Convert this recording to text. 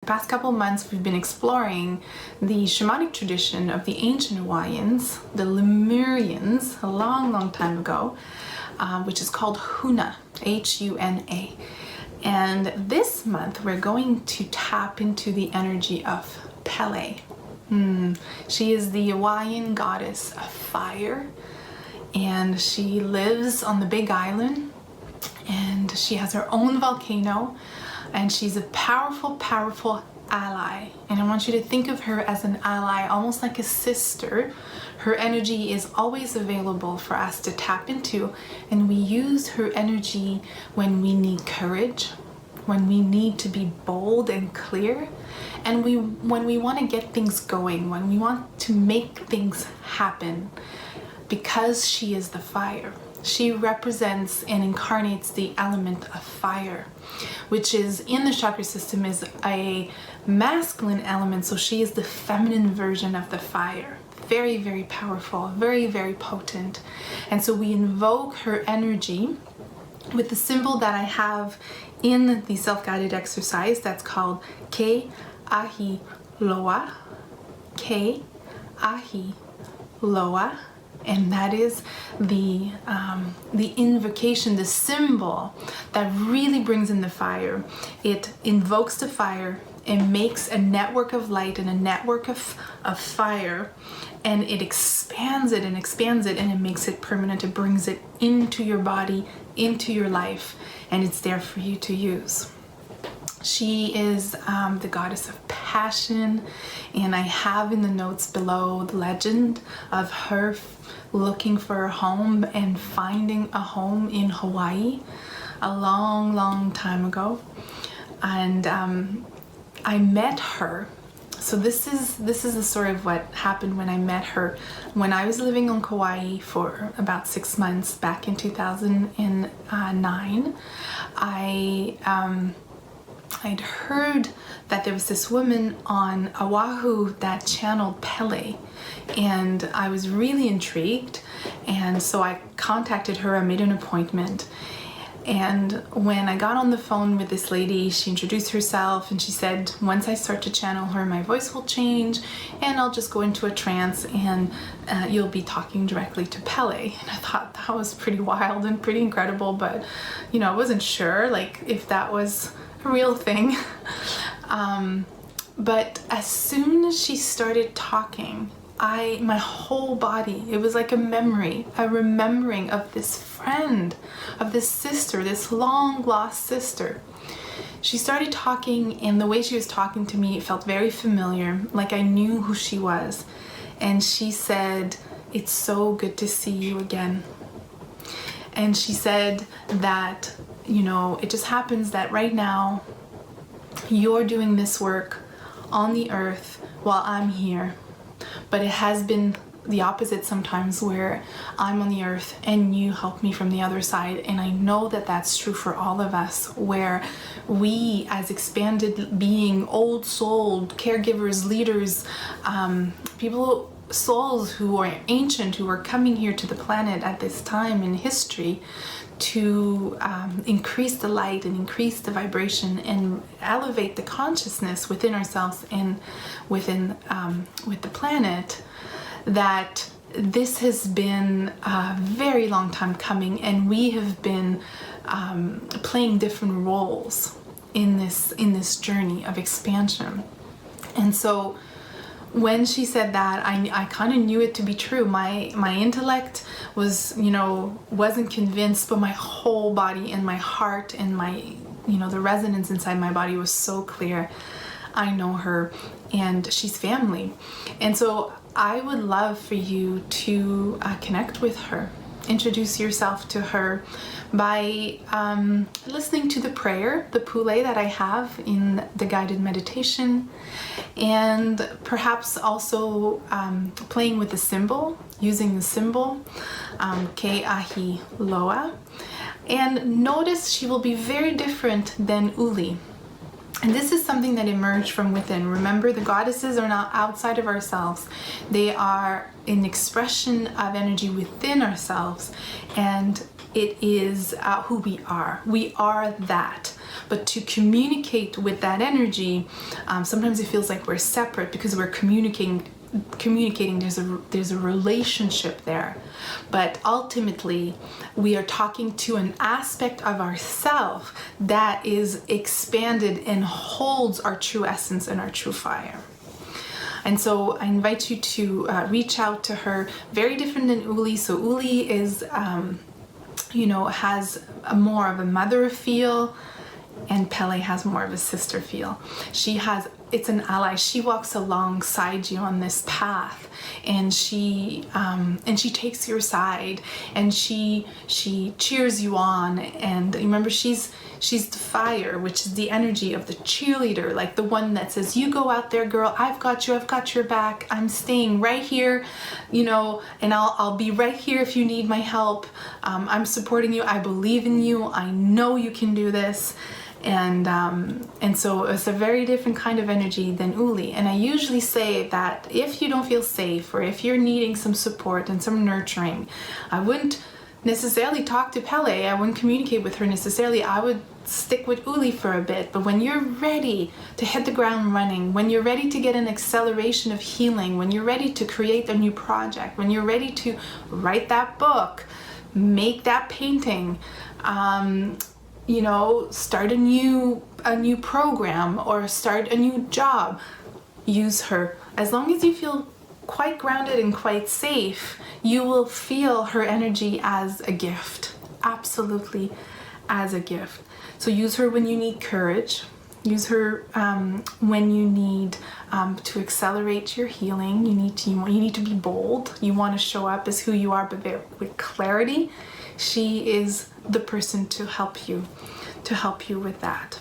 past couple months, we've been exploring the shamanic tradition of the ancient Hawaiians, the Lemurians, a long, long time ago, which is called Huna, H-U-N-A. And this month, we're going to tap into the energy of Pele. She is the Hawaiian goddess of fire, and she lives on the Big Island, and she has her own volcano, and she's a powerful, powerful ally. And I want you to think of her as an ally, almost like a sister. Her energy is always available for us to tap into, and we use her energy when we need courage, when we need to be bold and clear, and when we want to get things going, when we want to make things happen, because she is the fire. She represents and incarnates the element of fire, which is in the chakra system is a masculine element, so she is the feminine version of the fire. Very, very powerful, very, very potent. And so we invoke her energy with the symbol that I have in the self-guided exercise that's called Ke Ahi Loa, Ke Ahi Loa, and that is the invocation, the symbol that really brings in the fire. It invokes the fire, it makes a network of light and a network of fire, and it expands it and expands it, and it makes it permanent. It brings it into your body, into your life, and it's there for you to use. She is the goddess of passion, and I have in the notes below the legend of her looking for a home and finding a home in Hawaii a long, long time ago. And I met her. So this is the story of what happened when I met her. When I was living on Kauai for about 6 months back in 2009, I'd heard that there was this woman on Oahu that channeled Pele, and I was really intrigued, and so I contacted her. I made an appointment, and when I got on the phone with this lady, she introduced herself, and she said, once I start to channel her, my voice will change, and I'll just go into a trance, and you'll be talking directly to Pele. And I thought that was pretty wild and pretty incredible, but you know, I wasn't sure like if that was a real thing. But as soon as she started talking, my whole body, it was like a memory, a remembering of this friend, of this sister, this long lost sister. She started talking, and the way she was talking to me, it felt very familiar, like I knew who she was. And she said, "It's so good to see you again." And she said that, you know, it just happens that right now you're doing this work on the earth while I'm here. But it has been the opposite sometimes, where I'm on the earth and you help me from the other side. And I know that that's true for all of us, where we as expanded being, old souled caregivers, leaders, people, souls who are ancient, who are coming here to the planet at this time in history to increase the light and increase the vibration and elevate the consciousness within ourselves and within with the planet, that this has been a very long time coming, and we have been playing different roles in this journey of expansion. And so when she said that, I kind of knew it to be true. My intellect was, you know, wasn't convinced, but my whole body and my heart and my, you know, the resonance inside my body was so clear. I know her, and she's family. And so I would love for you to connect with her. Introduce yourself to her by listening to the prayer, the Pele that I have in the guided meditation, and perhaps also playing with the symbol, using the symbol, Ke Ahi Loa. And notice she will be very different than Uli. And this is something that emerged from within. Remember, the goddesses are not outside of ourselves. They are an expression of energy within ourselves, and it is who we are. We are that. But to communicate with that energy, sometimes it feels like we're separate because we're communicating. There's a relationship there, but ultimately we are talking to an aspect of ourself that is expanded and holds our true essence and our true fire. And so I invite you to reach out to her. Very different than Uli. So Uli is has more of a mother feel, and Pele has more of a sister feel. It's an ally. She walks alongside you on this path, and she takes your side, and she cheers you on. And remember, she's the fire, which is the energy of the cheerleader, like the one that says, "You go out there, girl. I've got you. I've got your back. I'm staying right here, and I'll be right here if you need my help. I'm supporting you. I believe in you. I know you can do this." And so it's a very different kind of energy than Uli. And I usually say that if you don't feel safe, or if you're needing some support and some nurturing, I wouldn't necessarily talk to Pele. I wouldn't communicate with her necessarily. I would stick with Uli for a bit. But when you're ready to hit the ground running, when you're ready to get an acceleration of healing, when you're ready to create a new project, when you're ready to write that book, make that painting, start a new program, or start a new job, use her. As long as you feel quite grounded and quite safe, you will feel her energy as a gift. Absolutely as a gift. So use her when you need courage. Use her when you need to accelerate your healing. You need to be bold. You want to show up as who you are, but with clarity. She is the person to help you with that.